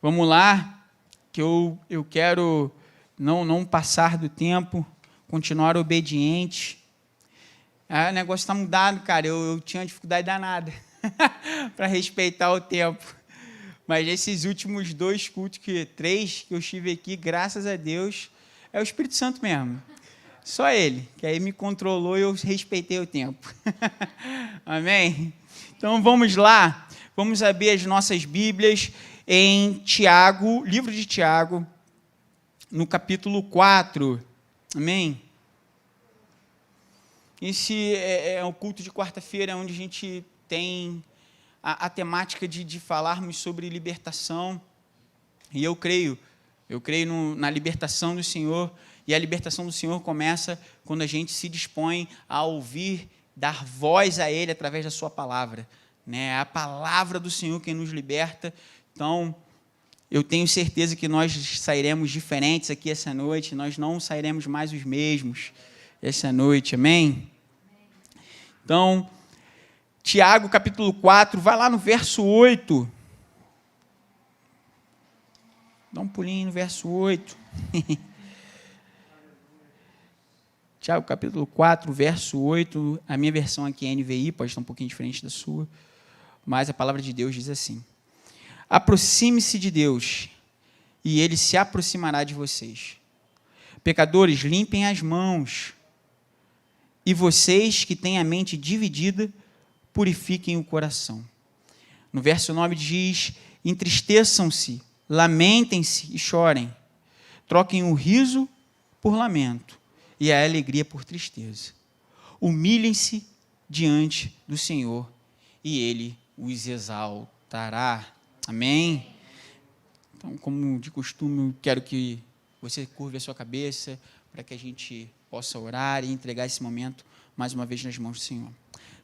Vamos lá, que eu quero não passar do tempo, continuar obediente. O negócio está mudado, cara. Eu tinha uma dificuldade danada para respeitar o tempo. Mas esses últimos 2 cultos, 3 que eu estive aqui, graças a Deus, é o Espírito Santo mesmo. Só Ele, que aí me controlou e eu respeitei o tempo. Amém? Então vamos lá, vamos abrir as nossas Bíblias em Tiago, livro de Tiago, no capítulo 4. Amém? Esse é o culto de quarta-feira, onde a gente tem a temática de falarmos sobre libertação. E eu creio na libertação do Senhor. E a libertação do Senhor começa quando a gente se dispõe a ouvir, dar voz a Ele através da sua palavra. É a palavra do Senhor que nos liberta. Então, eu tenho certeza que nós sairemos diferentes aqui essa noite. Nós não sairemos mais os mesmos essa noite. Amém? Então, Tiago, capítulo 4, vai lá no verso 8. Dá um pulinho no verso 8. Tiago, capítulo 4, verso 8. A minha versão aqui é NVI, pode estar um pouquinho diferente da sua. Mas a palavra de Deus diz assim: aproxime-se de Deus, e Ele se aproximará de vocês. Pecadores, limpem as mãos. E vocês que têm a mente dividida, purifiquem o coração. No verso 9 diz: entristeçam-se, lamentem-se e chorem. Troquem o riso por lamento e a alegria por tristeza. Humilhem-se diante do Senhor e Ele os exaltará. Amém? Então, como de costume, eu quero que você curve a sua cabeça para que a gente possa orar e entregar esse momento mais uma vez nas mãos do Senhor.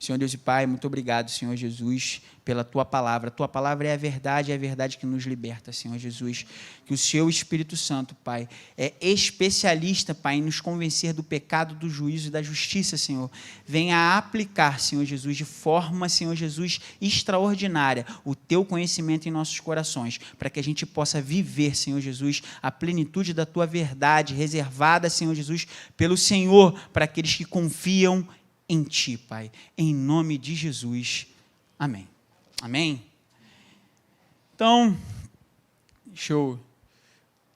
Senhor Deus e Pai, muito obrigado, Senhor Jesus, pela Tua palavra. A Tua palavra é a verdade que nos liberta, Senhor Jesus. Que o Seu Espírito Santo, Pai, é especialista, Pai, em nos convencer do pecado, do juízo e da justiça, Senhor. Venha aplicar, Senhor Jesus, de forma, Senhor Jesus, extraordinária, o Teu conhecimento em nossos corações, para que a gente possa viver, Senhor Jesus, a plenitude da Tua verdade, reservada, Senhor Jesus, pelo Senhor, para aqueles que confiam em Ti, Pai, em nome de Jesus, amém. Amém? Então, deixa eu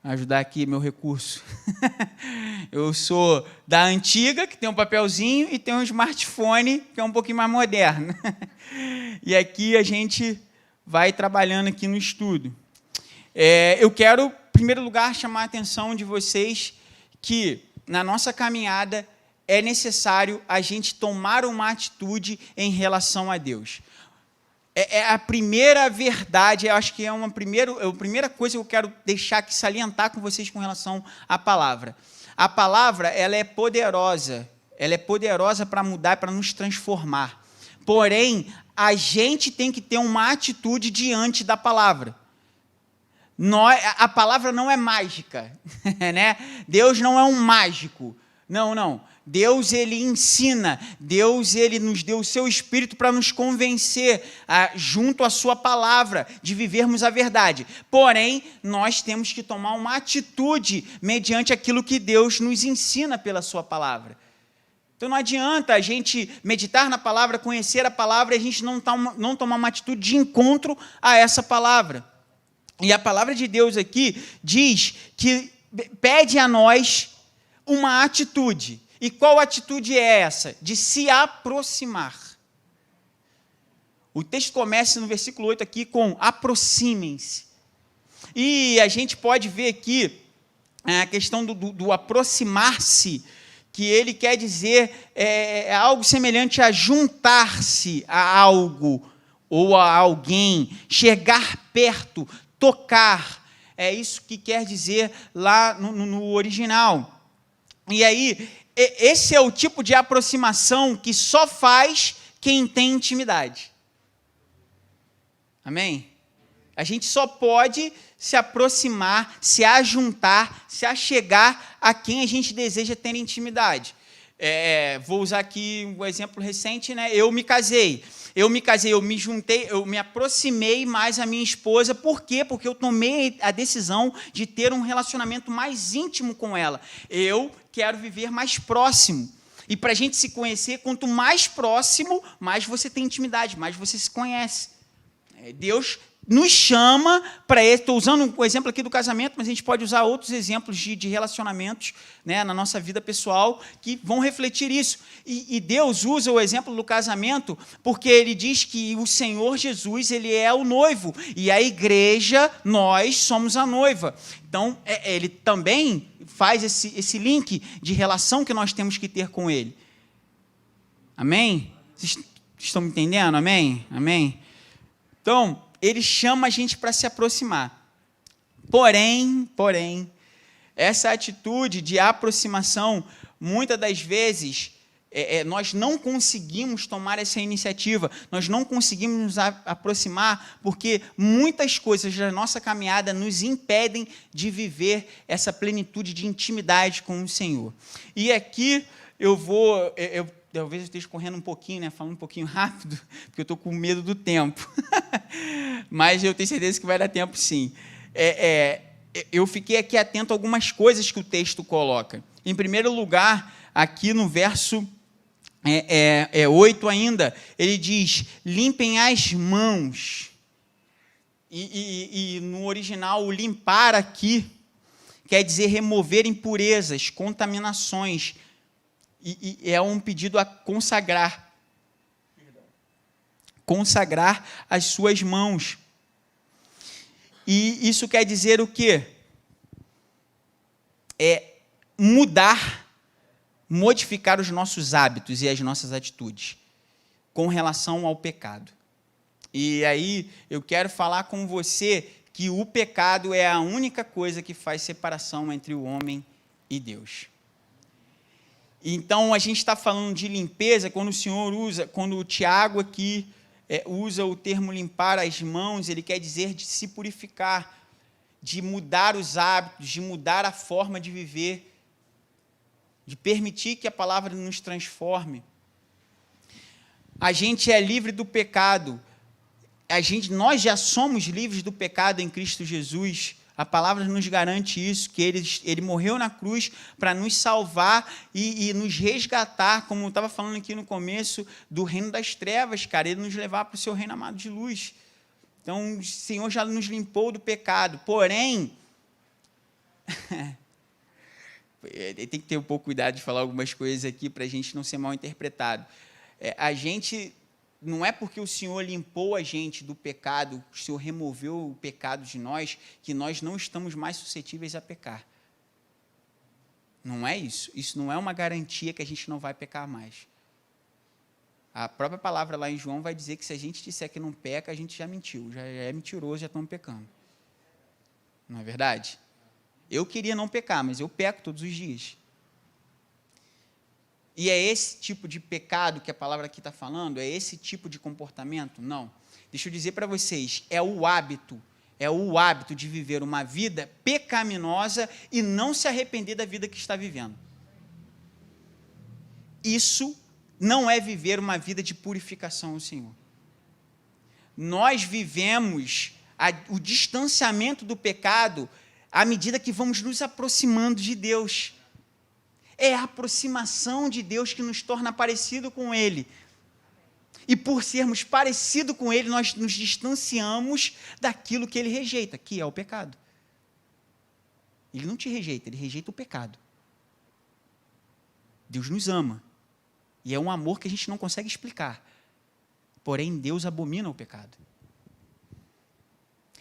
ajudar aqui meu recurso. Eu sou da antiga, que tem um papelzinho, e tem um smartphone, que é um pouquinho mais moderno. E aqui a gente vai trabalhando aqui no estudo. Eu quero, em primeiro lugar, chamar a atenção de vocês que, na nossa caminhada, é necessário a gente tomar uma atitude em relação a Deus. É a primeira verdade, eu acho que é a primeira coisa que eu quero deixar aqui, salientar com vocês com relação à palavra. A palavra, ela é poderosa para mudar, para nos transformar. Porém, a gente tem que ter uma atitude diante da palavra. A palavra não é mágica, né? Deus não é um mágico. Não. Deus, Ele ensina. Deus, Ele nos deu o seu Espírito para nos convencer, junto à sua palavra, de vivermos a verdade. Porém, nós temos que tomar uma atitude mediante aquilo que Deus nos ensina pela sua palavra. Então, não adianta a gente meditar na palavra, conhecer a palavra, e a gente não tomar uma atitude de encontro a essa palavra. E a palavra de Deus aqui diz que pede a nós uma atitude. E qual atitude é essa? De se aproximar. O texto começa no versículo 8 aqui com aproximem-se. E a gente pode ver aqui a questão do aproximar-se, que ele quer dizer algo semelhante a juntar-se a algo ou a alguém, chegar perto, tocar. É isso que quer dizer lá no original. E aí, esse é o tipo de aproximação que só faz quem tem intimidade. Amém? A gente só pode se aproximar, se ajuntar, se achegar a quem a gente deseja ter intimidade. Vou usar aqui um exemplo recente, né? Eu me casei, eu me juntei, eu me aproximei mais à minha esposa. Por quê? Porque eu tomei a decisão de ter um relacionamento mais íntimo com ela. Eu quero viver mais próximo. E para a gente se conhecer, quanto mais próximo, mais você tem intimidade, mais você se conhece. Deus nos chama para isso. Estou usando o exemplo aqui do casamento, mas a gente pode usar outros exemplos de relacionamentos, né, na nossa vida pessoal que vão refletir isso. E Deus usa o exemplo do casamento porque Ele diz que o Senhor Jesus, Ele é o noivo, e a igreja, nós somos a noiva. Então, Ele também faz esse link de relação que nós temos que ter com Ele. Amém? Vocês estão me entendendo? Amém? Amém? Então, Ele chama a gente para se aproximar. Porém, essa atitude de aproximação, muitas das vezes, nós não conseguimos tomar essa iniciativa, nós não conseguimos nos aproximar, porque muitas coisas da nossa caminhada nos impedem de viver essa plenitude de intimidade com o Senhor. E aqui talvez eu esteja correndo um pouquinho, né, falando um pouquinho rápido, porque eu estou com medo do tempo. Mas eu tenho certeza que vai dar tempo, sim. Eu fiquei aqui atento a algumas coisas que o texto coloca. Em primeiro lugar, aqui no verso 8 ainda, ele diz, limpem as mãos. E no original, o limpar aqui quer dizer remover impurezas, contaminações, e é um pedido a consagrar as suas mãos. E isso quer dizer o quê? Modificar os nossos hábitos e as nossas atitudes com relação ao pecado. E aí eu quero falar com você que o pecado é a única coisa que faz separação entre o homem e Deus. Então, a gente está falando de limpeza, quando o Tiago aqui usa o termo limpar as mãos, ele quer dizer de se purificar, de mudar os hábitos, de mudar a forma de viver, de permitir que a palavra nos transforme. A gente é livre do pecado, nós já somos livres do pecado em Cristo Jesus. A palavra nos garante isso, que ele morreu na cruz para nos salvar e nos resgatar, como eu estava falando aqui no começo, do reino das trevas, cara, ele nos levar para o seu reino amado de luz. Então, o Senhor já nos limpou do pecado. Porém, tem que ter um pouco cuidado de falar algumas coisas aqui para a gente não ser mal interpretado. Não é porque o Senhor limpou a gente do pecado, o Senhor removeu o pecado de nós, que nós não estamos mais suscetíveis a pecar. Não é isso. Isso não é uma garantia que a gente não vai pecar mais. A própria palavra lá em João vai dizer que se a gente disser que não peca, a gente já mentiu, já é mentiroso, já estamos pecando. Não é verdade? Eu queria não pecar, mas eu peco todos os dias. E é esse tipo de pecado que a palavra aqui está falando? É esse tipo de comportamento? Não. Deixa eu dizer para vocês, é o hábito de viver uma vida pecaminosa e não se arrepender da vida que está vivendo. Isso não é viver uma vida de purificação ao Senhor. Nós vivemos o distanciamento do pecado à medida que vamos nos aproximando de Deus. É a aproximação de Deus que nos torna parecido com Ele. E por sermos parecidos com Ele, nós nos distanciamos daquilo que Ele rejeita, que é o pecado. Ele não te rejeita, Ele rejeita o pecado. Deus nos ama. E é um amor que a gente não consegue explicar. Porém, Deus abomina o pecado.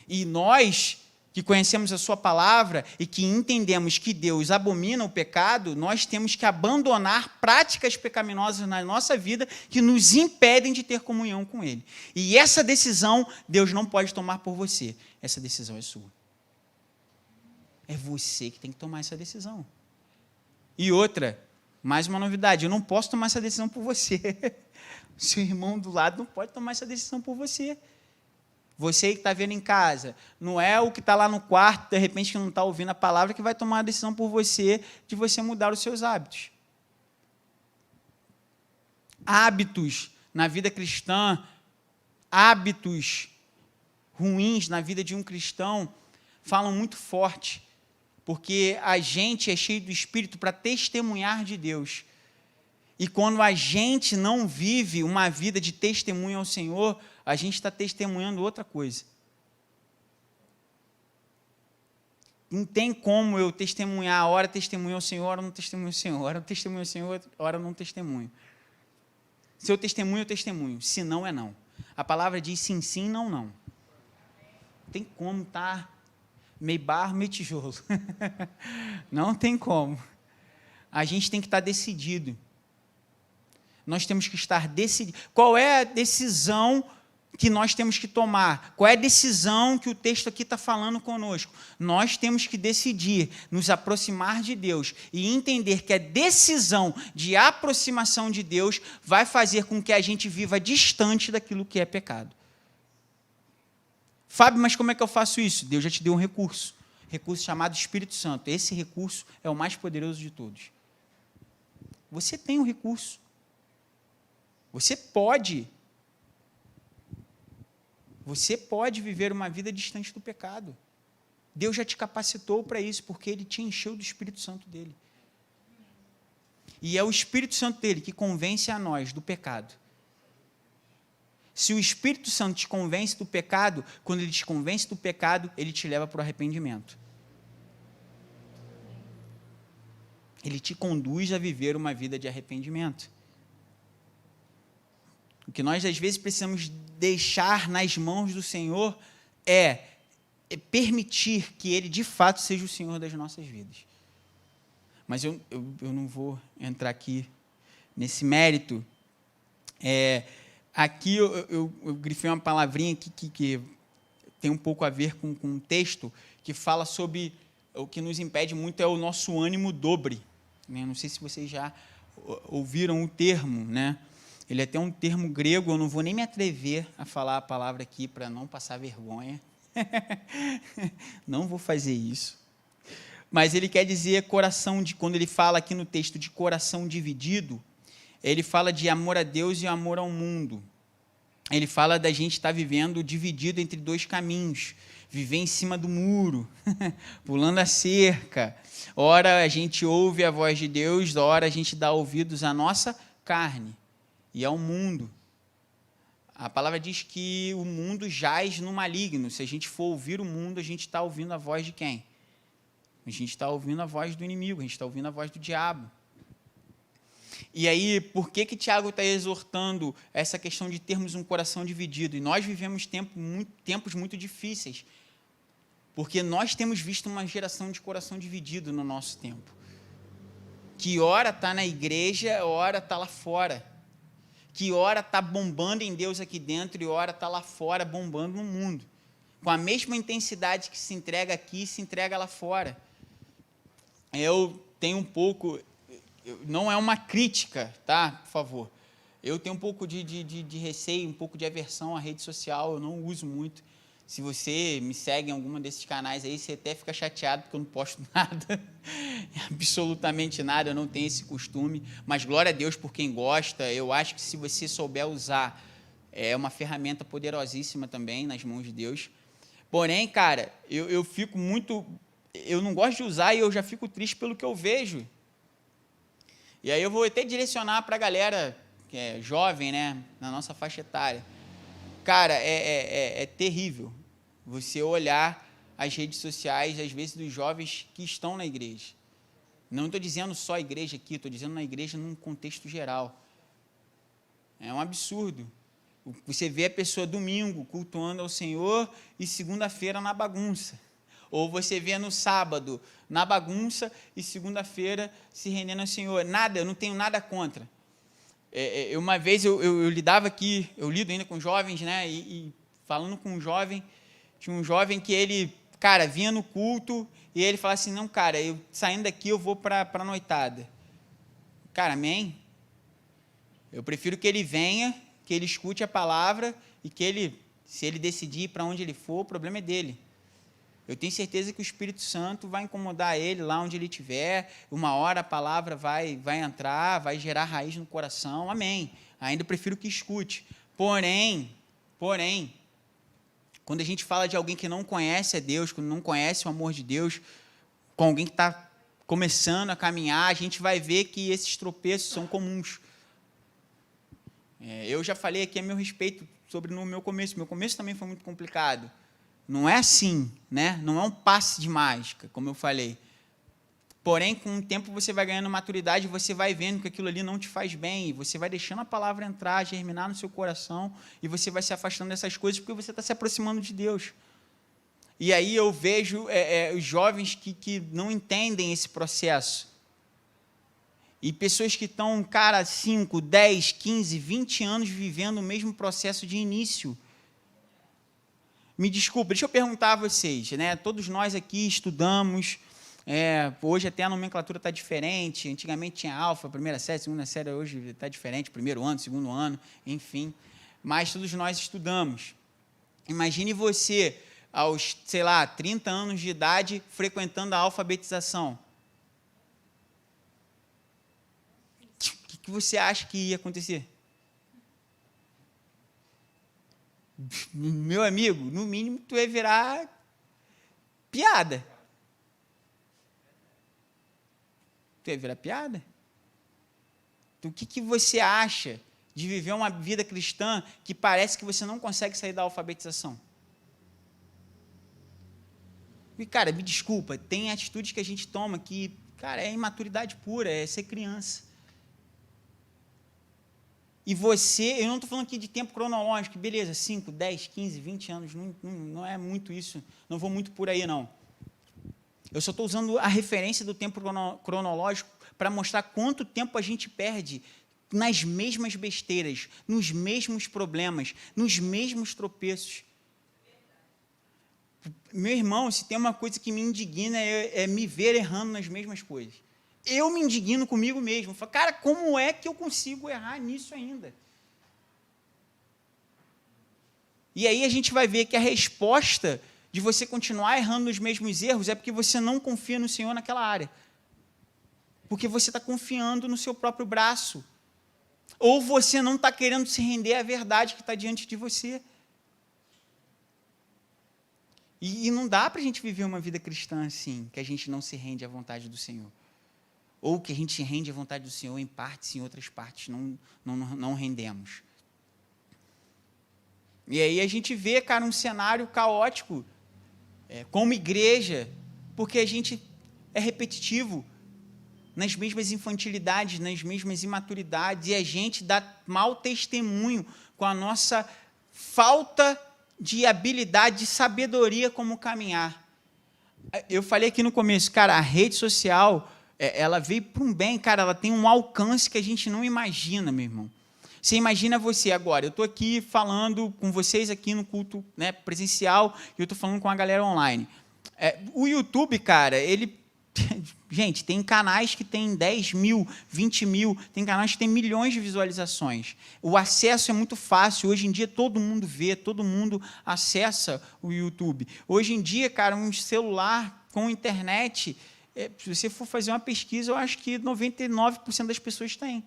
E nós que conhecemos a sua palavra e que entendemos que Deus abomina o pecado, nós temos que abandonar práticas pecaminosas na nossa vida que nos impedem de ter comunhão com Ele. E essa decisão, Deus não pode tomar por você. Essa decisão é sua. É você que tem que tomar essa decisão. E outra, mais uma novidade, eu não posso tomar essa decisão por você. O seu irmão do lado não pode tomar essa decisão por você. Você que está vendo em casa, não é o que está lá no quarto, de repente, que não está ouvindo a palavra, que vai tomar a decisão por você, de você mudar os seus hábitos. hábitos na vida cristã, hábitos ruins na vida de um cristão, falam muito forte, porque a gente é cheio do Espírito para testemunhar de Deus. E quando a gente não vive uma vida de testemunho ao Senhor, a gente está testemunhando outra coisa. Não tem como eu testemunhar, hora testemunho ao Senhor, hora não testemunho ao Senhor, hora testemunho ao Senhor, hora não testemunho. Se eu testemunho, eu testemunho. Se não, é não. A palavra diz sim, sim, não, não. Não tem como estar meio barro, meio tijolo. Não tem como. A gente tem que estar decidido. Nós temos que estar decididos. Qual é a decisão que nós temos que tomar? Qual é a decisão que o texto aqui está falando conosco? Nós temos que decidir nos aproximar de Deus e entender que a decisão de aproximação de Deus vai fazer com que a gente viva distante daquilo que é pecado. Fábio, mas como é que eu faço isso? Deus já te deu um recurso chamado Espírito Santo. Esse recurso é o mais poderoso de todos. Você tem um recurso. Você pode viver uma vida distante do pecado. Deus já te capacitou para isso, porque Ele te encheu do Espírito Santo dEle. E é o Espírito Santo dEle que convence a nós do pecado. Se o Espírito Santo te convence do pecado, quando Ele te convence do pecado, Ele te leva para o arrependimento. Ele te conduz a viver uma vida de arrependimento. O que nós, às vezes, precisamos deixar nas mãos do Senhor é permitir que Ele, de fato, seja o Senhor das nossas vidas. Mas eu não vou entrar aqui nesse mérito. Aqui eu grifei uma palavrinha que tem um pouco a ver com um texto que fala sobre o que nos impede muito é o nosso ânimo dobre. Né? Não sei se vocês já ouviram o termo, né? Ele é até um termo grego, eu não vou nem me atrever a falar a palavra aqui para não passar vergonha. Não vou fazer isso. Mas ele quer dizer quando ele fala aqui no texto de coração dividido, ele fala de amor a Deus e amor ao mundo. Ele fala da gente estar vivendo dividido entre dois caminhos, viver em cima do muro, pulando a cerca. Ora a gente ouve a voz de Deus, ora a gente dá ouvidos à nossa carne e ao mundo. A palavra diz que o mundo jaz no maligno. Se a gente for ouvir o mundo, a gente está ouvindo a voz de quem? A gente está ouvindo a voz do inimigo, a gente está ouvindo a voz do diabo. E aí, por que Tiago está exortando essa questão de termos um coração dividido? E nós vivemos tempos muito difíceis, porque nós temos visto uma geração de coração dividido no nosso tempo, que ora está na igreja, ora está lá fora, que ora está bombando em Deus aqui dentro e ora está lá fora bombando no mundo, com a mesma intensidade que se entrega aqui, se entrega lá fora. Eu tenho um pouco... Não é uma crítica, tá? Por favor. Eu tenho um pouco de receio, um pouco de aversão à rede social, eu não uso muito. Se você me segue em algum desses canais aí, você até fica chateado porque eu não posto nada, absolutamente nada, eu não tenho esse costume, mas glória a Deus por quem gosta. Eu acho que se você souber usar, é uma ferramenta poderosíssima também nas mãos de Deus. Porém, cara, eu fico muito... Eu não gosto de usar e eu já fico triste pelo que eu vejo. E aí eu vou até direcionar para a galera que é jovem, né, na nossa faixa etária. Cara, é terrível você olhar as redes sociais, às vezes, dos jovens que estão na igreja. Não estou dizendo só a igreja aqui, estou dizendo na igreja num contexto geral. É um absurdo. Você vê a pessoa domingo cultuando ao Senhor e segunda-feira na bagunça. Ou você vê no sábado, na bagunça, e segunda-feira se rendendo ao Senhor. Nada, eu não tenho nada contra. Uma vez eu lidava aqui, eu lido ainda com jovens, né? E falando com um jovem, tinha um jovem que ele, cara, vinha no culto e ele falava assim, não, cara, eu saindo daqui eu vou para a noitada. Cara, amém? Eu prefiro que ele venha, que ele escute a palavra e que ele, se ele decidir para onde ele for, o problema é dele. Eu tenho certeza que o Espírito Santo vai incomodar ele lá onde ele estiver. Uma hora a palavra vai entrar, vai gerar raiz no coração. Amém. Ainda prefiro que escute. Porém, quando a gente fala de alguém que não conhece a Deus, que não conhece o amor de Deus, com alguém que está começando a caminhar, a gente vai ver que esses tropeços são comuns. Eu já falei aqui a meu respeito sobre no meu começo. Meu começo também foi muito complicado. Não é assim, né? Não é um passe de mágica, como eu falei. Porém, com o tempo você vai ganhando maturidade, você vai vendo que aquilo ali não te faz bem, e você vai deixando a palavra entrar, germinar no seu coração, e você vai se afastando dessas coisas porque você está se aproximando de Deus. E aí eu vejo os jovens que não entendem esse processo. E pessoas que estão, 5, 10, 15, 20 anos vivendo o mesmo processo de início. Me desculpa, deixa eu perguntar a vocês, né? Todos nós aqui estudamos, hoje até a nomenclatura está diferente, antigamente tinha alfa, primeira série, segunda série, hoje está diferente, primeiro ano, segundo ano, enfim, mas todos nós estudamos. Imagine você, aos, 30 anos de idade, frequentando a alfabetização. O que você acha que ia acontecer? Meu amigo, no mínimo, tu ia virar piada. Tu ia virar piada? Então, o que você acha de viver uma vida cristã que parece que você não consegue sair da alfabetização? E, cara, me desculpa, tem atitudes que a gente toma que, cara, é imaturidade pura, é ser criança. E você, eu não estou falando aqui de tempo cronológico, beleza, 5, 10, 15, 20 anos, não é muito isso, não vou muito por aí, não. Eu só estou usando a referência do tempo cronológico para mostrar quanto tempo a gente perde nas mesmas besteiras, nos mesmos problemas, nos mesmos tropeços. Meu irmão, se tem uma coisa que me indigna é me ver errando nas mesmas coisas. Eu me indigno comigo mesmo. Falo, cara, como é que eu consigo errar nisso ainda? E aí a gente vai ver que a resposta de você continuar errando nos mesmos erros é porque você não confia no Senhor naquela área. Porque você está confiando no seu próprio braço. Ou você não está querendo se render à verdade que está diante de você. E não dá para a gente viver uma vida cristã assim, que a gente não se rende à vontade do Senhor. Ou que a gente rende à vontade do Senhor em partes, em outras partes não rendemos. E aí a gente vê, cara, um cenário caótico, como igreja, porque a gente é repetitivo nas mesmas infantilidades, nas mesmas imaturidades, e a gente dá mau testemunho com a nossa falta de habilidade, de sabedoria como caminhar. Eu falei aqui no começo, cara, a rede social, ela veio para um bem, cara, ela tem um alcance que a gente não imagina, meu irmão. Você imagina você agora, eu estou aqui falando com vocês aqui no culto, né, presencial, e eu estou falando com a galera online. O YouTube, cara, ele... Gente, tem canais que tem 10 mil, 20 mil, tem canais que tem milhões de visualizações. O acesso é muito fácil, hoje em dia todo mundo vê, todo mundo acessa o YouTube. Hoje em dia, cara, um celular com internet, se você for fazer uma pesquisa, eu acho que 99% das pessoas têm.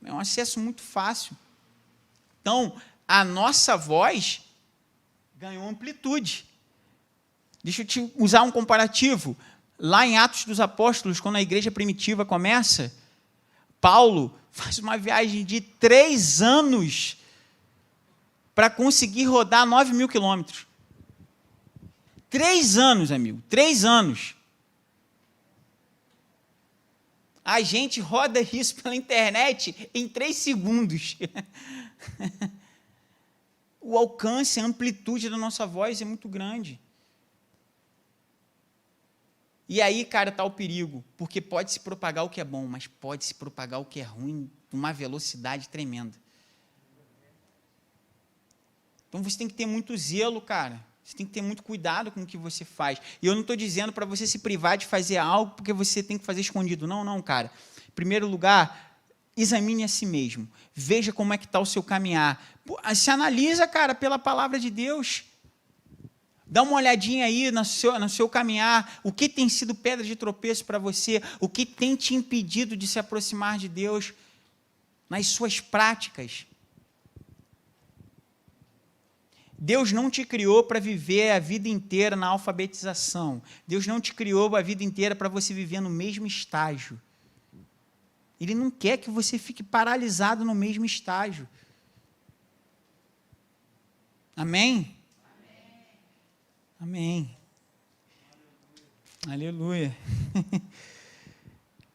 É um acesso muito fácil. Então, a nossa voz ganhou amplitude. Deixa eu te usar um comparativo. Lá em Atos dos Apóstolos, quando a igreja primitiva começa, Paulo faz uma viagem de 3 anos para conseguir rodar 9.000 quilômetros. 3 anos, amigo, 3 anos. A gente roda isso pela internet em 3 segundos. O alcance, a amplitude da nossa voz é muito grande. E aí, cara, está o perigo, porque pode se propagar o que é bom, mas pode se propagar o que é ruim, numa velocidade tremenda. Então, você tem que ter muito zelo, cara. Você tem que ter muito cuidado com o que você faz. E eu não estou dizendo para você se privar de fazer algo porque você tem que fazer escondido. Não, não, cara. Em primeiro lugar, examine a si mesmo. Veja como é que está o seu caminhar. Se analisa, cara, pela palavra de Deus. Dá uma olhadinha aí no seu caminhar, o que tem sido pedra de tropeço para você, o que tem te impedido de se aproximar de Deus nas suas práticas. Deus não te criou para viver a vida inteira na alfabetização. Deus não te criou a vida inteira para você viver no mesmo estágio. Ele não quer que você fique paralisado no mesmo estágio. Amém? Amém. Aleluia.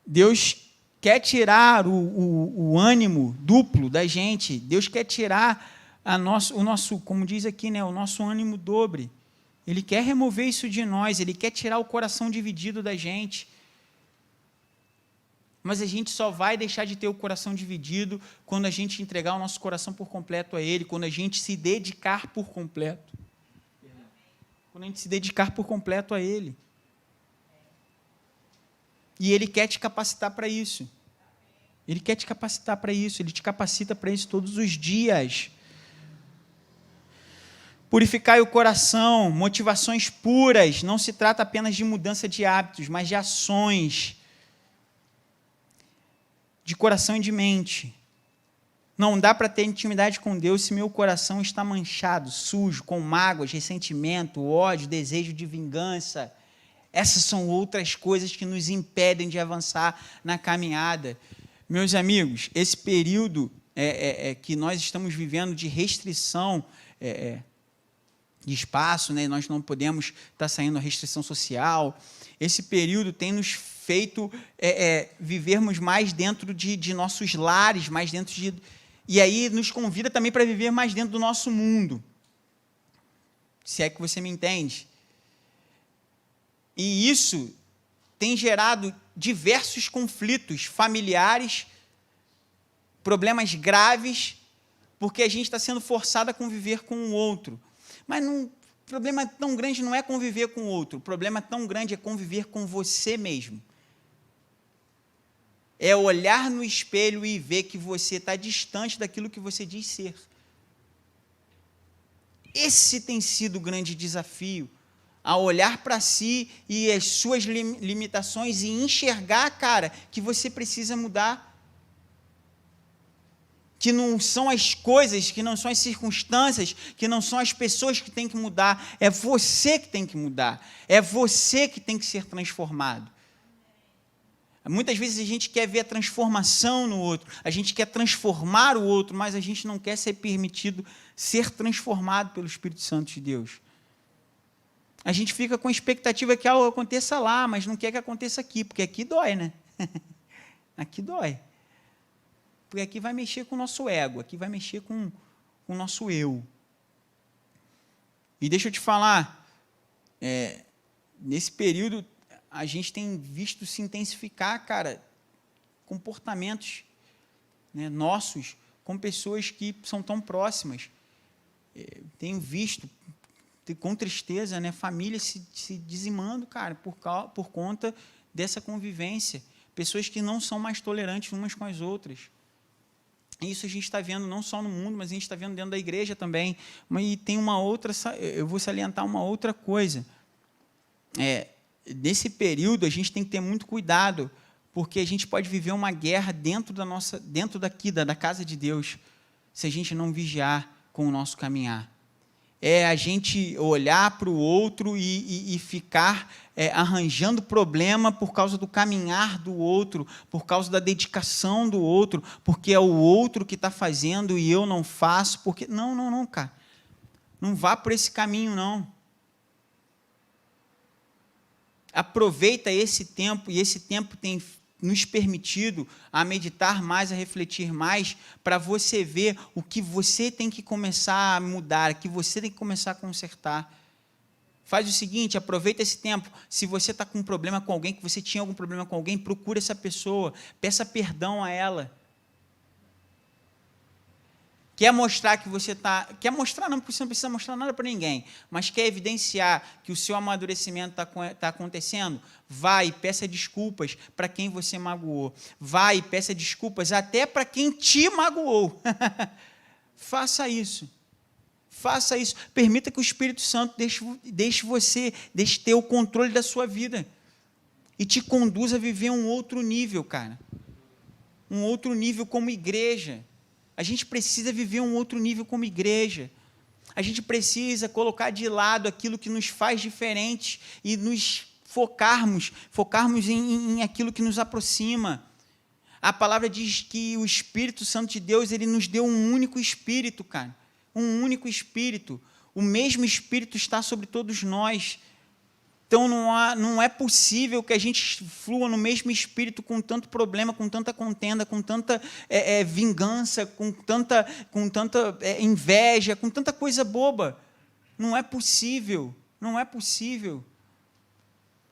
Deus quer tirar o ânimo duplo da gente. Deus quer tirar o nosso, como diz aqui, né, o nosso ânimo dobre. Ele quer remover isso de nós. Ele quer tirar o coração dividido da gente. Mas a gente só vai deixar de ter o coração dividido quando a gente entregar o nosso coração por completo a Ele, quando a gente se dedicar por completo. Quando a gente se dedicar por completo a Ele. E Ele quer te capacitar para isso. Ele quer te capacitar para isso. Ele te capacita para isso todos os dias. Purificai o coração, motivações puras. Não se trata apenas de mudança de hábitos, mas de ações. De coração e de mente. Não dá para ter intimidade com Deus se meu coração está manchado, sujo, com mágoas, ressentimento, ódio, desejo de vingança. Essas são outras coisas que nos impedem de avançar na caminhada. Meus amigos, esse período que nós estamos vivendo de restrição de espaço, né? Nós não podemos estar saindo a restrição social. Esse período tem nos feito vivermos mais dentro de nossos lares, mais dentro de... E aí nos convida também para viver mais dentro do nosso mundo. Se é que você me entende. E isso tem gerado diversos conflitos familiares, problemas graves, porque a gente está sendo forçado a conviver com o outro. Mas o problema tão grande não é conviver com o outro, o problema tão grande é conviver com você mesmo. É olhar no espelho e ver que você está distante daquilo que você diz ser. Esse tem sido o grande desafio, a olhar para si e as suas limitações e enxergar, cara, que você precisa mudar. Que não são as coisas, que não são as circunstâncias, que não são as pessoas que têm que mudar, é você que tem que mudar, é você que tem que ser transformado. Muitas vezes a gente quer ver a transformação no outro, a gente quer transformar o outro, mas a gente não quer ser permitido ser transformado pelo Espírito Santo de Deus. A gente fica com a expectativa que algo aconteça lá, mas não quer que aconteça aqui, porque aqui dói, né? Aqui dói. Porque aqui vai mexer com o nosso ego, aqui vai mexer com o nosso eu. E deixa eu te falar, nesse período, a gente tem visto se intensificar, cara, comportamentos, né, nossos com pessoas que são tão próximas. Tenho visto, com tristeza, né, famílias se dizimando, cara, por conta dessa convivência. Pessoas que não são mais tolerantes umas com as outras. Isso a gente está vendo não só no mundo, mas a gente está vendo dentro da igreja também. E tem uma outra, eu vou salientar uma outra coisa. Nesse período, a gente tem que ter muito cuidado, porque a gente pode viver uma guerra dentro da casa de Deus, se a gente não vigiar com o nosso caminhar. É a gente olhar para o outro e ficar arranjando problema por causa do caminhar do outro, por causa da dedicação do outro, porque é o outro que está fazendo e eu não faço, porque... Não, cara. Não vá por esse caminho, não. Aproveita esse tempo, e esse tempo tem nos permitido a meditar mais, a refletir mais, para você ver o que você tem que começar a mudar, o que você tem que começar a consertar. Faz o seguinte, aproveita esse tempo. Se você está com um problema com alguém, que você tinha algum problema com alguém, procura essa pessoa, peça perdão a ela. Quer mostrar que você está... Quer mostrar, não, porque você não precisa mostrar nada para ninguém, mas quer evidenciar que o seu amadurecimento está acontecendo? Vai e peça desculpas para quem você magoou. Vai e peça desculpas até para quem te magoou. Faça isso. Faça isso. Permita que o Espírito Santo deixe ter o controle da sua vida e te conduza a viver um outro nível, cara. Um outro nível como igreja. A gente precisa viver um outro nível como igreja. A gente precisa colocar de lado aquilo que nos faz diferentes e nos focarmos em aquilo que nos aproxima. A palavra diz que o Espírito Santo de Deus, ele nos deu um único Espírito, cara. Um único Espírito. O mesmo Espírito está sobre todos nós. Então, não é possível que a gente flua no mesmo Espírito com tanto problema, com tanta contenda, com tanta vingança, com tanta inveja, com tanta coisa boba. Não é possível. Não é possível.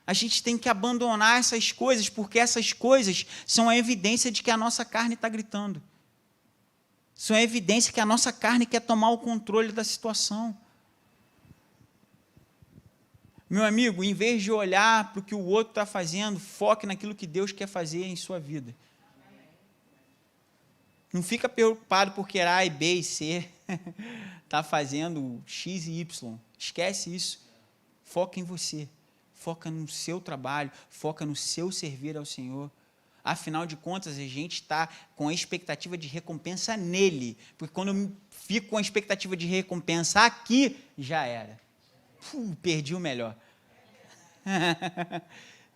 A gente tem que abandonar essas coisas, porque essas coisas são a evidência de que a nossa carne está gritando. São a evidência que a nossa carne quer tomar o controle da situação. Meu amigo, em vez de olhar para o que o outro está fazendo, foque naquilo que Deus quer fazer em sua vida. Não fica preocupado porque A e B e C está fazendo X e Y. Esquece isso. Foca em você. Foca no seu trabalho. Foca no seu servir ao Senhor. Afinal de contas, a gente está com a expectativa de recompensa nele. Porque quando eu fico com a expectativa de recompensa aqui, já era. Perdi o melhor.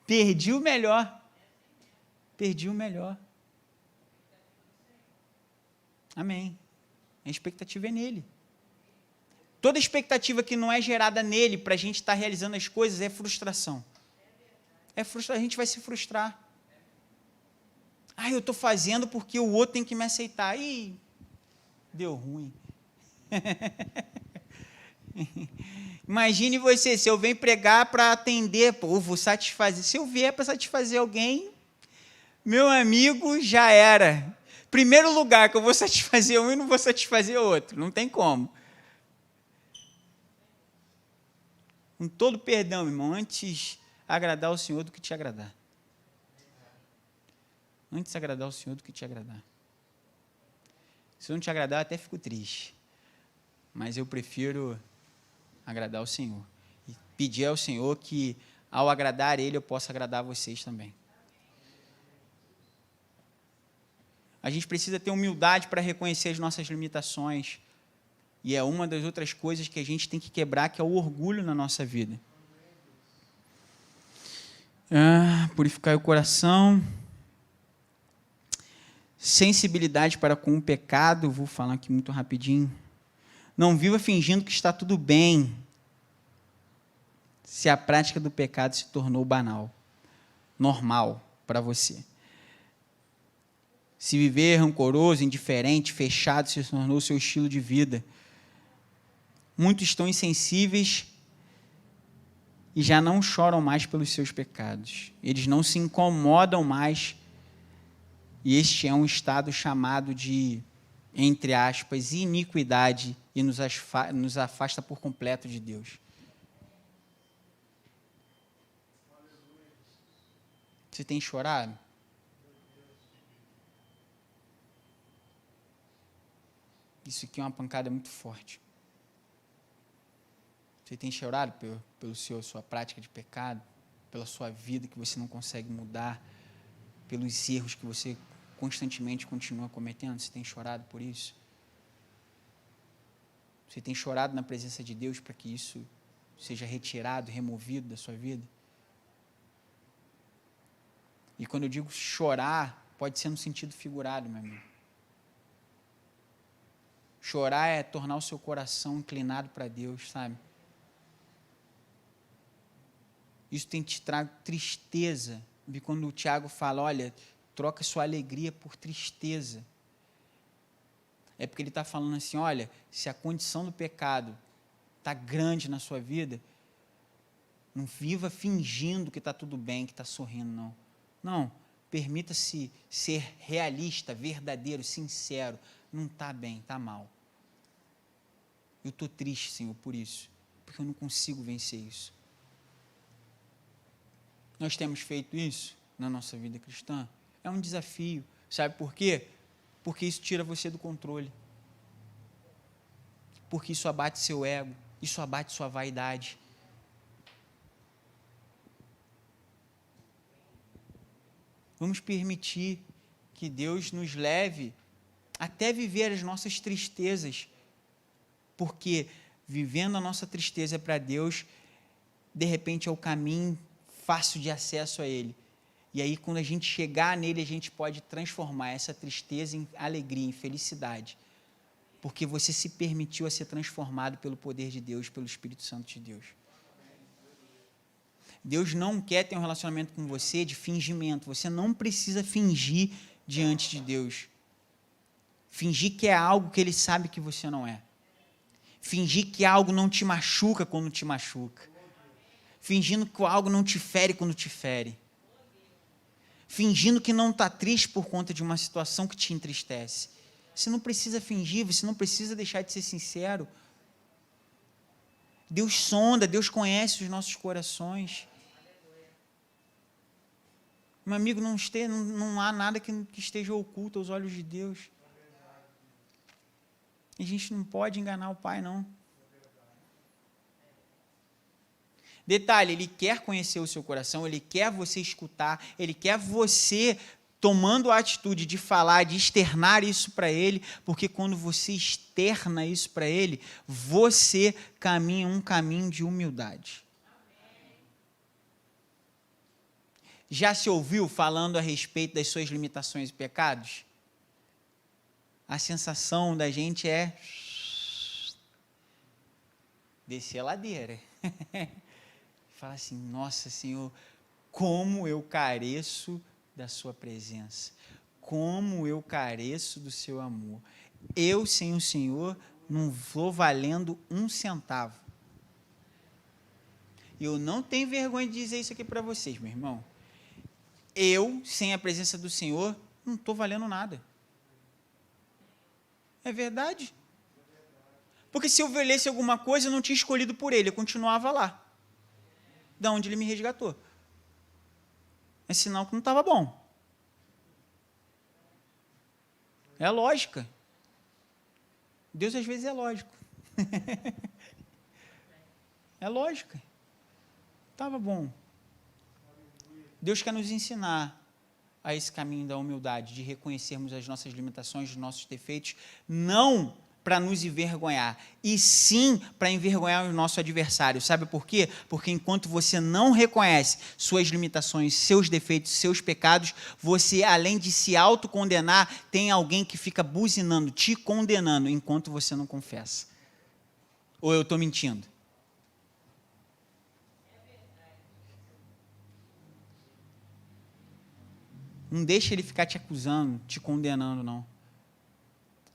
Perdi o melhor. Perdi o melhor. Amém. A expectativa é nele. Toda expectativa que não é gerada nele para a gente estar realizando as coisas é frustração. É frustrar, a gente vai se frustrar. Eu estou fazendo porque o outro tem que me aceitar. Ih, deu ruim. Imagine você, se eu venho pregar para atender, vou satisfazer. Se eu vier para satisfazer alguém, meu amigo, já era. Primeiro lugar que eu vou satisfazer um e não vou satisfazer outro. Não tem como. Com todo perdão, irmão, antes agradar o Senhor do que te agradar. Antes agradar o Senhor do que te agradar. Se eu não te agradar, eu até fico triste. Mas eu prefiro agradar o Senhor. E pedir ao Senhor que, ao agradar Ele, eu possa agradar vocês também. A gente precisa ter humildade para reconhecer as nossas limitações. E é uma das outras coisas que a gente tem que quebrar, que é o orgulho na nossa vida. Purificar o coração. Sensibilidade para com o pecado. Vou falar aqui muito rapidinho. Não viva fingindo que está tudo bem, se a prática do pecado se tornou banal, normal para você. Se viver rancoroso, indiferente, fechado, se tornou seu estilo de vida. Muitos estão insensíveis e já não choram mais pelos seus pecados. Eles não se incomodam mais. E este é um estado chamado de, entre aspas, iniquidade e nos afasta por completo de Deus. Você tem chorado? Isso aqui é uma pancada muito forte. Você tem chorado pela sua prática de pecado, pela sua vida que você não consegue mudar, pelos erros que você constantemente continua cometendo? Você tem chorado por isso? Você tem chorado na presença de Deus para que isso seja retirado, removido da sua vida? E quando eu digo chorar, pode ser no sentido figurado, meu amigo. Chorar é tornar o seu coração inclinado para Deus, sabe? Isso tem te trago tristeza. E quando o Tiago fala, olha, troca sua alegria por tristeza. É porque ele está falando assim, olha, se a condição do pecado está grande na sua vida, não viva fingindo que está tudo bem, que está sorrindo, não. Não, permita-se ser realista, verdadeiro, sincero. Não está bem, está mal. Eu estou triste, Senhor, por isso, porque eu não consigo vencer isso. Nós temos feito isso na nossa vida cristã? É um desafio. Sabe por quê? Porque isso tira você do controle. porque isso abate seu ego, isso abate sua vaidade. Vamos permitir que Deus nos leve até viver as nossas tristezas, porque vivendo a nossa tristeza para Deus, de repente é o caminho fácil de acesso a Ele. E aí, quando a gente chegar nele, a gente pode transformar essa tristeza em alegria, em felicidade, porque você se permitiu a ser transformado pelo poder de Deus, pelo Espírito Santo de Deus. Deus não quer ter um relacionamento com você de fingimento. Você não precisa fingir diante de Deus. Fingir que é algo que Ele sabe que você não é. Fingir que algo não te machuca quando te machuca. Fingindo que algo não te fere quando te fere. Fingindo que não está triste por conta de uma situação que te entristece. Você não precisa fingir, você não precisa deixar de ser sincero. Deus sonda, Deus conhece os nossos corações. Meu amigo, não há nada que esteja oculto aos olhos de Deus. E a gente não pode enganar o Pai, não. Detalhe, Ele quer conhecer o seu coração, Ele quer você escutar, Ele quer você tomando a atitude de falar, de externar isso para Ele, porque quando você externa isso para Ele, você caminha um caminho de humildade. Já se ouviu falando a respeito das suas limitações e pecados? A sensação da gente é descer a ladeira. Fala assim, nossa, Senhor, como eu careço da sua presença, como eu careço do seu amor. Eu, sem o Senhor, não vou valendo um centavo. Eu não tenho vergonha de dizer isso aqui para vocês, meu irmão. Eu, sem a presença do Senhor, não estou valendo nada. É verdade. Porque se eu valesse alguma coisa, eu não tinha escolhido por Ele, eu continuava lá. Da onde Ele me resgatou. É sinal que não estava bom. É lógica. Deus às vezes é lógico. É lógica. Estava bom. Deus quer nos ensinar a esse caminho da humildade, de reconhecermos as nossas limitações, os nossos defeitos, não para nos envergonhar, e sim para envergonhar o nosso adversário. Sabe por quê? Porque enquanto você não reconhece suas limitações, seus defeitos, seus pecados, você, além de se autocondenar, tem alguém que fica buzinando, te condenando, enquanto você não confessa. Ou eu estou mentindo? Não deixa ele ficar te acusando, te condenando, não.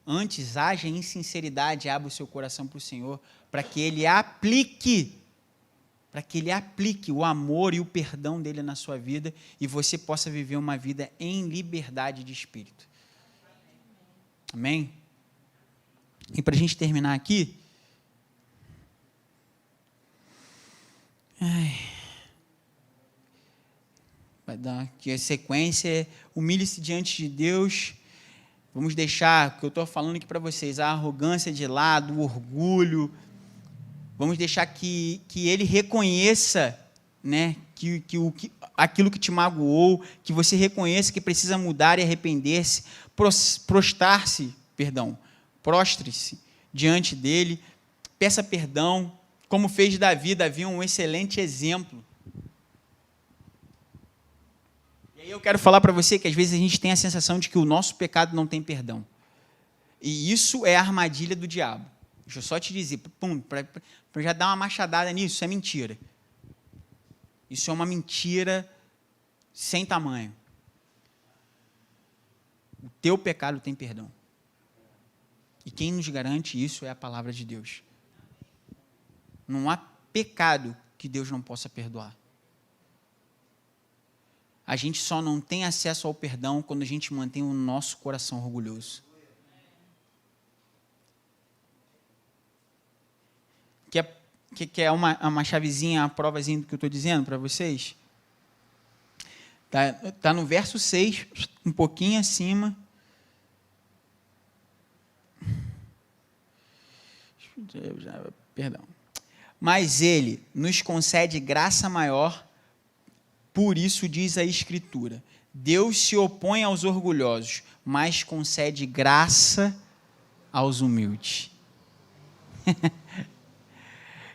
Antes, haja em sinceridade, abra o seu coração para o Senhor, para que Ele aplique o amor e o perdão dEle na sua vida e você possa viver uma vida em liberdade de espírito. Amém? E para a gente terminar aqui, vai dar aqui a sequência, humilhe-se diante de Deus. Vamos deixar, o que eu estou falando aqui para vocês, a arrogância de lado, o orgulho. Vamos deixar que Ele reconheça, né, aquilo que te magoou, que você reconheça que precisa mudar e arrepender-se, prostre-se diante dEle, peça perdão, como fez Davi. Davi é um excelente exemplo. E aí eu quero falar para você que às vezes a gente tem a sensação de que o nosso pecado não tem perdão. E isso é a armadilha do diabo. Deixa eu só te dizer, para já dar uma machadada nisso, isso é mentira. Isso é uma mentira sem tamanho. O teu pecado tem perdão. E quem nos garante isso é a palavra de Deus. Não há pecado que Deus não possa perdoar. A gente só não tem acesso ao perdão quando a gente mantém o nosso coração orgulhoso. Quer uma chavezinha, uma provazinha do que eu estou dizendo para vocês? Tá no verso 6, um pouquinho acima. Perdão. Mas ele nos concede graça maior, por isso diz a Escritura: Deus se opõe aos orgulhosos, mas concede graça aos humildes.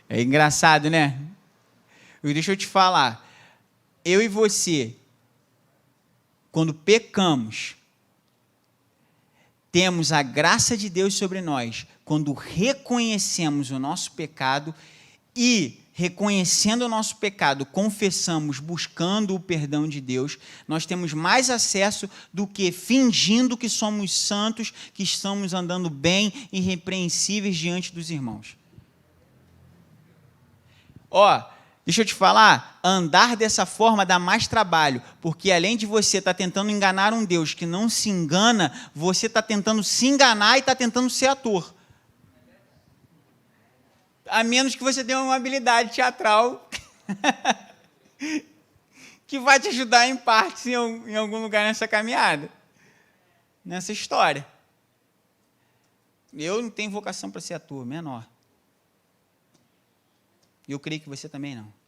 É engraçado, né? Deixa eu te falar. Eu e você, quando pecamos, temos a graça de Deus sobre nós, quando reconhecemos o nosso pecado e, reconhecendo o nosso pecado, confessamos, buscando o perdão de Deus, nós temos mais acesso do que fingindo que somos santos, que estamos andando bem, irrepreensíveis diante dos irmãos. Deixa eu te falar, andar dessa forma dá mais trabalho, porque além de você estar tentando enganar um Deus que não se engana, você está tentando se enganar e está tentando ser ator. A menos que você tenha uma habilidade teatral que vai te ajudar em partes em algum lugar nessa caminhada, nessa história. Eu não tenho vocação para ser ator, menor. E eu creio que você também não.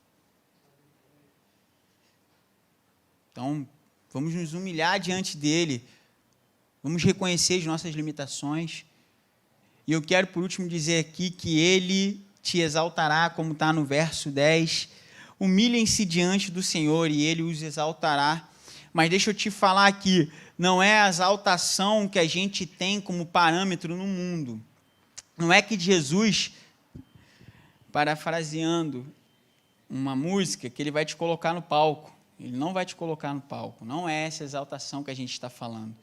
Então, vamos nos humilhar diante dele. Vamos reconhecer as nossas limitações. E eu quero, por último, dizer aqui que ele te exaltará, como está no verso 10. Humilhem-se diante do Senhor e ele os exaltará. Mas deixa eu te falar aqui, não é a exaltação que a gente tem como parâmetro no mundo. Não é que Jesus, parafraseando uma música, que ele vai te colocar no palco. Ele não vai te colocar no palco. Não é essa exaltação que a gente está falando.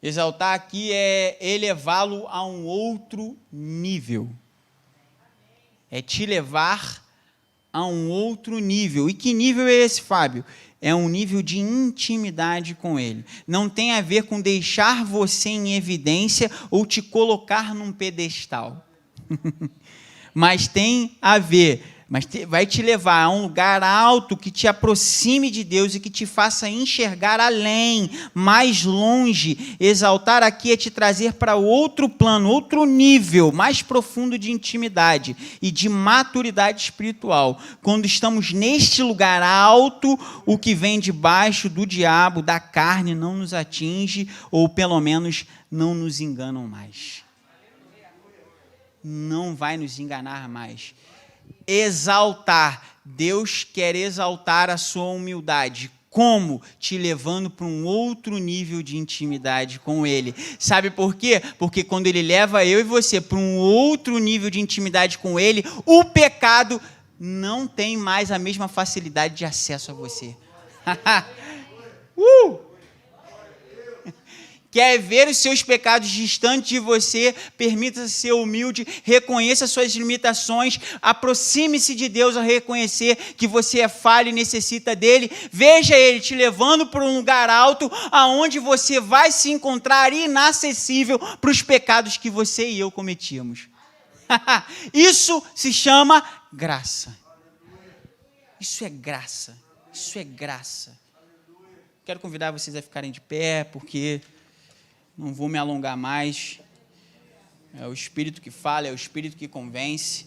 Exaltar aqui é elevá-lo a um outro nível. É te levar a um outro nível. E que nível é esse, Fábio? É um nível de intimidade com ele. Não tem a ver com deixar você em evidência ou te colocar num pedestal. Mas tem a ver, vai te levar a um lugar alto que te aproxime de Deus e que te faça enxergar além, mais longe. Exaltar aqui é te trazer para outro plano, outro nível, mais profundo de intimidade e de maturidade espiritual. Quando estamos neste lugar alto, o que vem debaixo do diabo, da carne, não nos atinge, ou pelo menos não nos enganam mais. Não vai nos enganar mais. Exaltar. Deus quer exaltar a sua humildade. Como? Te levando para um outro nível de intimidade com Ele. Sabe por quê? Porque quando Ele leva eu e você para um outro nível de intimidade com Ele, o pecado não tem mais a mesma facilidade de acesso a você. Quer ver os seus pecados distantes de você, permita-se ser humilde, reconheça suas limitações, aproxime-se de Deus a reconhecer que você é falho e necessita dele, veja ele te levando para um lugar alto, aonde você vai se encontrar inacessível para os pecados que você e eu cometíamos. Isso se chama graça. Isso é graça. Isso é graça. Quero convidar vocês a ficarem de pé, porque não vou me alongar mais. É o Espírito que fala, é o Espírito que convence.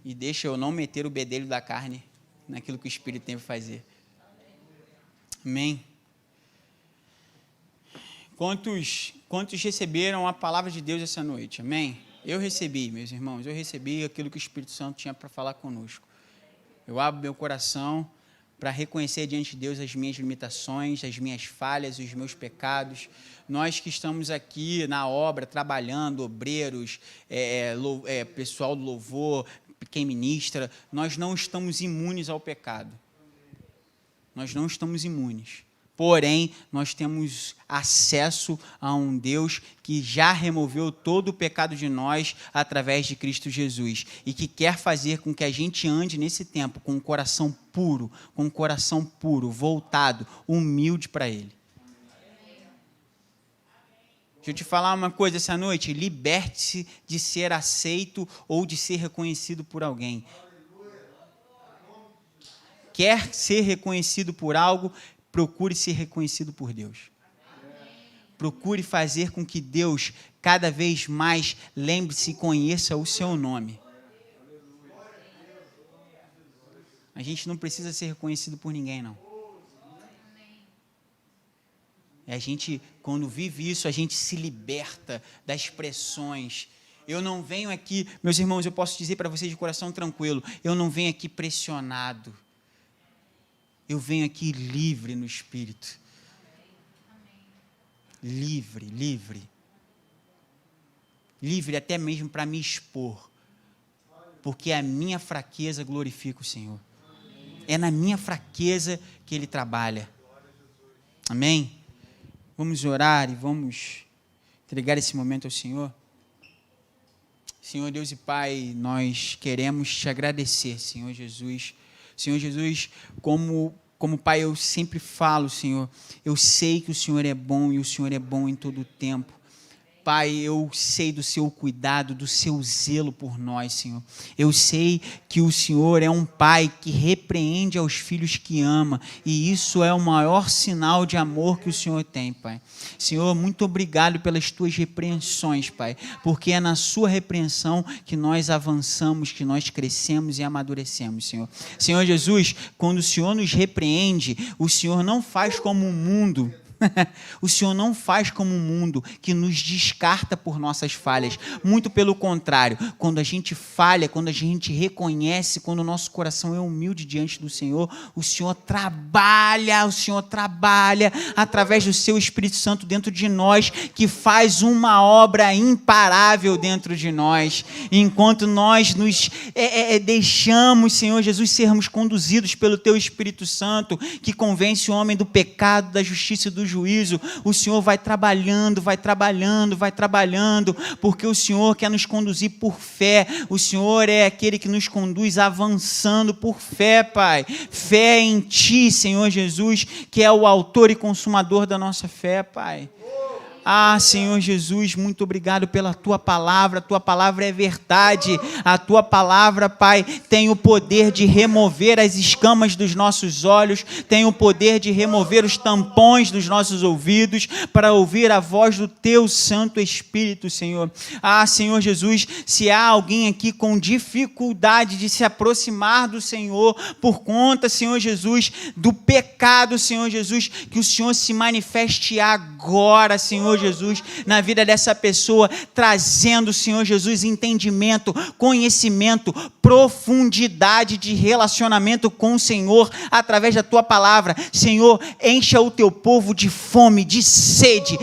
E deixa eu não meter o bedelho da carne naquilo que o Espírito tem para fazer. Amém? Quantos receberam a palavra de Deus essa noite? Amém? Eu recebi, meus irmãos, eu recebi aquilo que o Espírito Santo tinha para falar conosco. Eu abro meu coração para reconhecer diante de Deus as minhas limitações, as minhas falhas, os meus pecados. Nós que estamos aqui na obra, trabalhando, obreiros, pessoal do louvor, quem ministra, nós não estamos imunes ao pecado. Nós não estamos imunes. Porém, nós temos acesso a um Deus que já removeu todo o pecado de nós através de Cristo Jesus e que quer fazer com que a gente ande nesse tempo com um coração puro, voltado, humilde para Ele. Deixa eu te falar uma coisa essa noite, liberte-se de ser aceito ou de ser reconhecido por alguém. Quer ser reconhecido por algo, procure ser reconhecido por Deus. procure fazer com que Deus cada vez mais lembre-se e conheça o seu nome. A gente não precisa ser reconhecido por ninguém, não. A gente, quando vive isso, a gente se liberta das pressões. Eu não venho aqui, meus irmãos, eu posso dizer para vocês de coração tranquilo, eu não venho aqui pressionado. Eu venho aqui livre no Espírito. Livre, livre. Livre até mesmo para me expor. Porque a minha fraqueza glorifica o Senhor. É na minha fraqueza que Ele trabalha. Amém? Vamos orar e vamos entregar esse momento ao Senhor. Senhor Deus e Pai, nós queremos te agradecer, Senhor Jesus. Senhor Jesus, como Pai, eu sempre falo, Senhor, eu sei que o Senhor é bom e o Senhor é bom em todo o tempo. Pai, eu sei do seu cuidado, do seu zelo por nós, Senhor. Eu sei que o Senhor é um Pai que repreende aos filhos que ama, e isso é o maior sinal de amor que o Senhor tem, Pai. Senhor, muito obrigado pelas tuas repreensões, Pai, porque é na sua repreensão que nós avançamos, que nós crescemos e amadurecemos, Senhor. Senhor Jesus, quando o Senhor nos repreende, o Senhor não faz como o mundo. O Senhor não faz como o mundo que nos descarta por nossas falhas. Muito pelo contrário, quando a gente falha, quando a gente reconhece, quando o nosso coração é humilde diante do Senhor, o Senhor trabalha através do seu Espírito Santo dentro de nós, que faz uma obra imparável dentro de nós, enquanto nós nos deixamos, Senhor Jesus, sermos conduzidos pelo teu Espírito Santo, que convence o homem do pecado, da justiça e do juízo. O Senhor vai trabalhando, porque o Senhor quer nos conduzir por fé. O Senhor é aquele que nos conduz avançando por fé, Pai. Fé em Ti, Senhor Jesus, que é o autor e consumador da nossa fé, Pai. Ah, Senhor Jesus, muito obrigado pela Tua palavra é verdade, a Tua palavra, Pai, tem o poder de remover as escamas dos nossos olhos, tem o poder de remover os tampões dos nossos ouvidos, para ouvir a voz do Teu Santo Espírito, Senhor. Ah, Senhor Jesus, se há alguém aqui com dificuldade de se aproximar do Senhor, por conta, Senhor Jesus, do pecado, Senhor Jesus, que o Senhor se manifeste agora, Senhor Jesus, na vida dessa pessoa, trazendo, Senhor Jesus, entendimento, conhecimento, profundidade de relacionamento com o Senhor, através da Tua palavra. Senhor, encha o Teu povo de fome, de sede,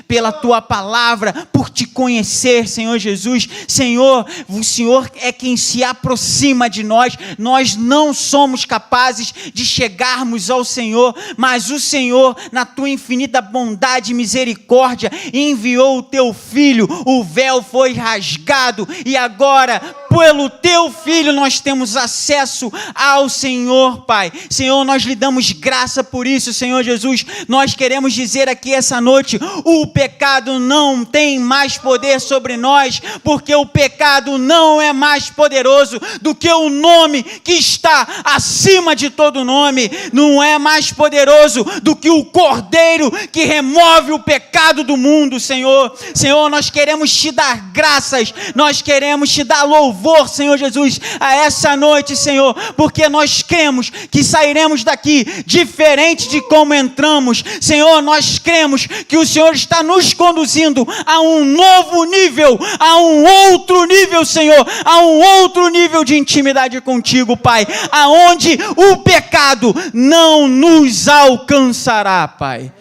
pela Tua palavra, por Te conhecer, Senhor Jesus. Senhor, o Senhor é quem se aproxima de nós, nós não somos capazes de chegarmos ao Senhor, mas o Senhor, na Tua infinita bondade e misericórdia, enviou o Teu Filho, o véu foi rasgado, e agora, pelo Teu Filho, nós temos acesso ao Senhor, Pai. Senhor, nós lhe damos graça por isso, Senhor Jesus. Nós queremos dizer aqui essa noite, o pecado não tem mais poder sobre nós, porque o pecado não é mais poderoso do que o nome que está acima de todo nome, não é mais poderoso do que o Cordeiro que remove o pecado do mundo, Senhor. Senhor, nós queremos Te dar graças, nós queremos Te dar louvor, Senhor Jesus, a essa noite, Senhor, porque nós cremos que sairemos daqui diferente de como entramos. Senhor, nós cremos que o Senhor está nos conduzindo a um novo nível, a um outro nível, Senhor, a um outro nível de intimidade contigo, Pai, aonde o pecado não nos alcançará, Pai.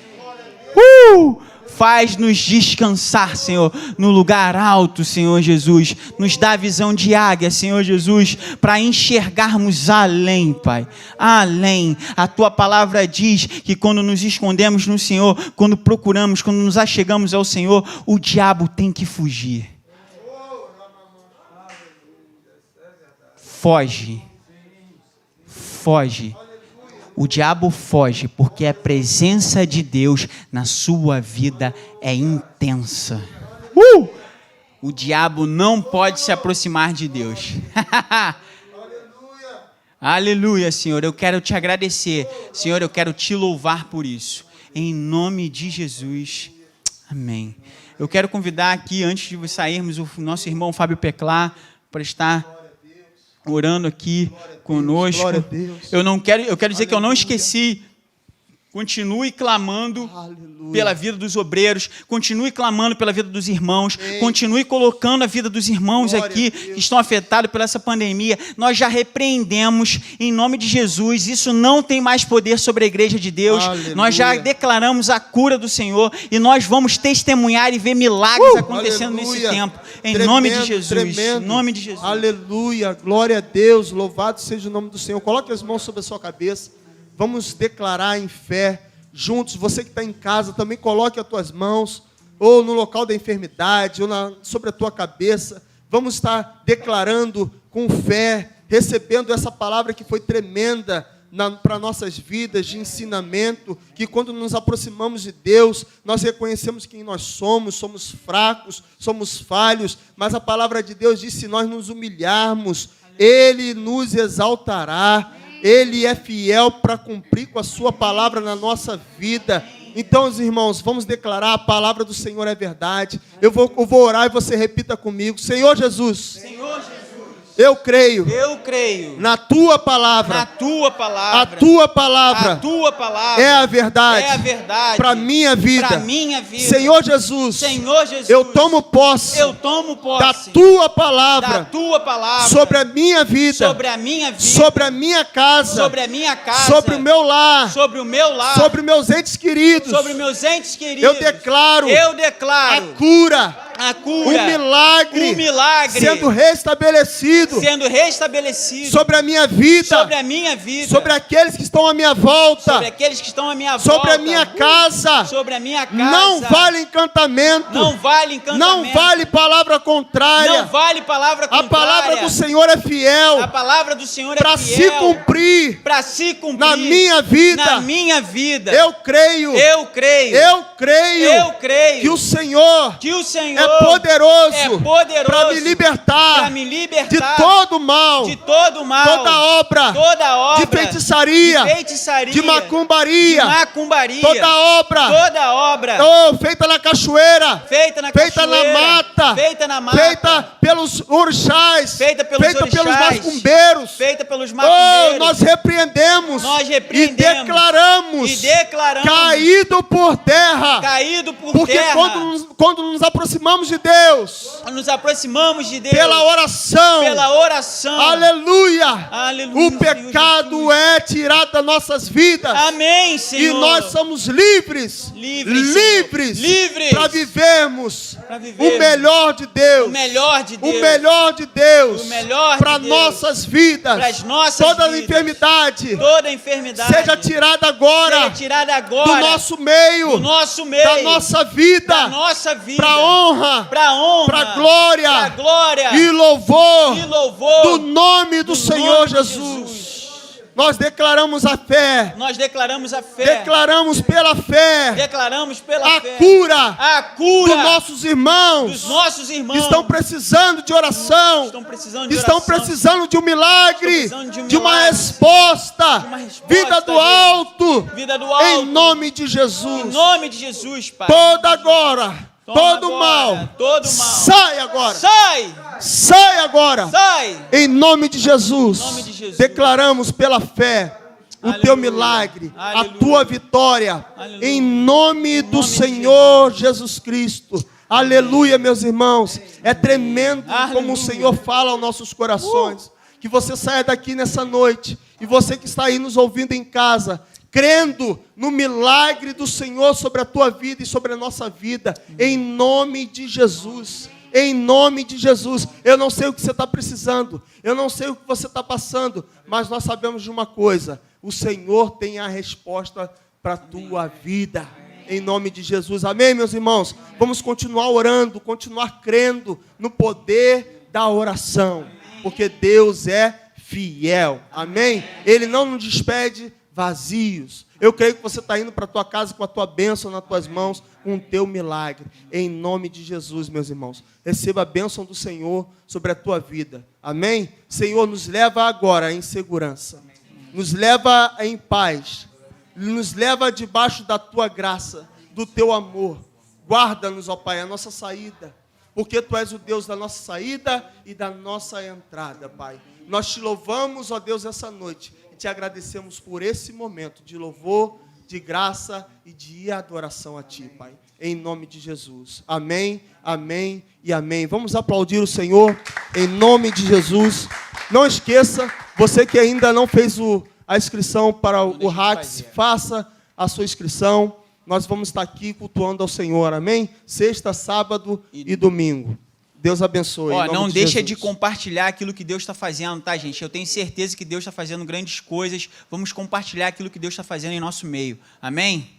Faz-nos descansar, Senhor, no lugar alto, Senhor Jesus. Nos dá visão de águia, Senhor Jesus, para enxergarmos além, Pai. Além. A Tua palavra diz que quando nos escondemos no Senhor, quando procuramos, quando nos achegamos ao Senhor, o diabo tem que fugir. Foge. O diabo foge porque a presença de Deus na sua vida é intensa. O diabo não pode se aproximar de Deus. Aleluia, Senhor. Eu quero Te agradecer. Senhor, eu quero Te louvar por isso. em nome de Jesus. Amém. Eu quero convidar aqui, antes de sairmos, o nosso irmão Fábio Peclar para estar orando aqui conosco. Glória a Deus. Eu quero dizer que eu não esqueci. Continue clamando pela vida dos obreiros, continue clamando pela vida dos irmãos, continue colocando a vida dos irmãos aqui que estão afetados por essa pandemia. Nós já repreendemos em nome de Jesus, isso não tem mais poder sobre a igreja de Deus. Aleluia. Nós já declaramos a cura do Senhor e nós vamos testemunhar e ver milagres acontecendo nesse tempo. Em nome de Jesus. Em nome de Jesus. Aleluia, glória a Deus, louvado seja o nome do Senhor. Coloque as mãos sobre a sua cabeça. Vamos declarar em fé, juntos. Você que está em casa, também coloque as tuas mãos, ou no local da enfermidade, ou sobre a tua cabeça. Vamos estar declarando com fé, recebendo essa palavra que foi tremenda para nossas vidas, de ensinamento, que quando nos aproximamos de Deus, nós reconhecemos quem nós somos fracos, somos falhos, mas a palavra de Deus diz: se nós nos humilharmos, Ele nos exaltará. Ele é fiel para cumprir com a sua palavra na nossa vida. Então, os irmãos, vamos declarar: a palavra do Senhor é verdade. Eu vou orar e você repita comigo: Senhor Jesus, Senhor Jesus, eu creio na tua palavra. Na tua palavra. A tua palavra. A tua palavra é a verdade. É a verdade. Para minha vida. Para minha vida. Senhor Jesus. Senhor Jesus. Eu tomo posse. Eu tomo posse da tua palavra. Da tua palavra. Sobre a minha vida. Sobre a minha vida. Sobre a minha casa. Sobre a minha casa. Sobre o meu lar. Sobre o meu lar. Sobre meus entes queridos. Sobre meus entes queridos. Eu declaro. A cura. O milagre sendo restabelecido sobre a minha vida, sobre aqueles que estão à minha volta, sobre a minha casa. Não vale encantamento, não vale palavra contrária. A palavra do Senhor é fiel para se cumprir na minha vida. Eu creio que o Senhor é poderoso para me libertar de todo mal, toda obra de feitiçaria, de macumbaria, toda obra feita na cachoeira, feita na mata, feita pelos orixás, feita pelos macumbeiros. Nós repreendemos e declaramos caído por terra, porque quando nos aproximamos de Deus, pela oração, aleluia, o pecado é tirado das nossas vidas. Amém, Senhor. E nós somos livres para vivermos o melhor de Deus, para nossas vidas. Toda enfermidade seja tirada agora do nosso meio, da nossa vida, para honra, para glória e louvor do nome do Senhor Jesus. Nós declaramos a fé. Declaramos pela fé. A cura dos nossos irmãos. Que estão precisando de oração. Estão precisando de um milagre. De uma resposta. Vida do alto. Em nome de Jesus. Pai. Todo mal. Sai agora. Sai agora. Em nome de Jesus. Declaramos pela fé o teu milagre, a tua vitória. Em nome do Senhor Jesus Cristo. Aleluia, meus irmãos. É tremendo como o Senhor fala aos nossos corações. Que você saia daqui nessa noite. E você que está aí nos ouvindo em casa, crendo no milagre do Senhor sobre a tua vida e sobre a nossa vida, em nome de Jesus. Em nome de Jesus. Eu não sei o que você está precisando, eu não sei o que você está passando, mas nós sabemos de uma coisa: o Senhor tem a resposta para a tua vida. Em nome de Jesus. Amém, meus irmãos? Vamos continuar orando, continuar crendo no poder da oração, porque Deus é fiel. Amém? Ele não nos despede vazios. Eu creio que você está indo para a tua casa com a tua bênção nas tuas mãos, com o teu milagre. Em nome de Jesus, meus irmãos. Receba a bênção do Senhor sobre a tua vida. Amém? Senhor, nos leva agora em segurança. Nos leva em paz. nos leva debaixo da tua graça, do teu amor. Guarda-nos, ó Pai, a nossa saída, porque tu és o Deus da nossa saída e da nossa entrada, Pai. Nós te louvamos, ó Deus, essa noite e te agradecemos por esse momento de louvor, de graça e de adoração a ti, Pai. Em nome de Jesus. Amém, amém e amém. Vamos aplaudir o Senhor em nome de Jesus. Não esqueça, você que ainda não fez a inscrição para o RACS, faça a sua inscrição. Nós vamos estar aqui cultuando ao Senhor, amém? Sexta, sábado e domingo. Deus abençoe. Não deixa de compartilhar aquilo que Deus está fazendo, tá, gente? Eu tenho certeza que Deus está fazendo grandes coisas. Vamos compartilhar aquilo que Deus está fazendo em nosso meio. Amém?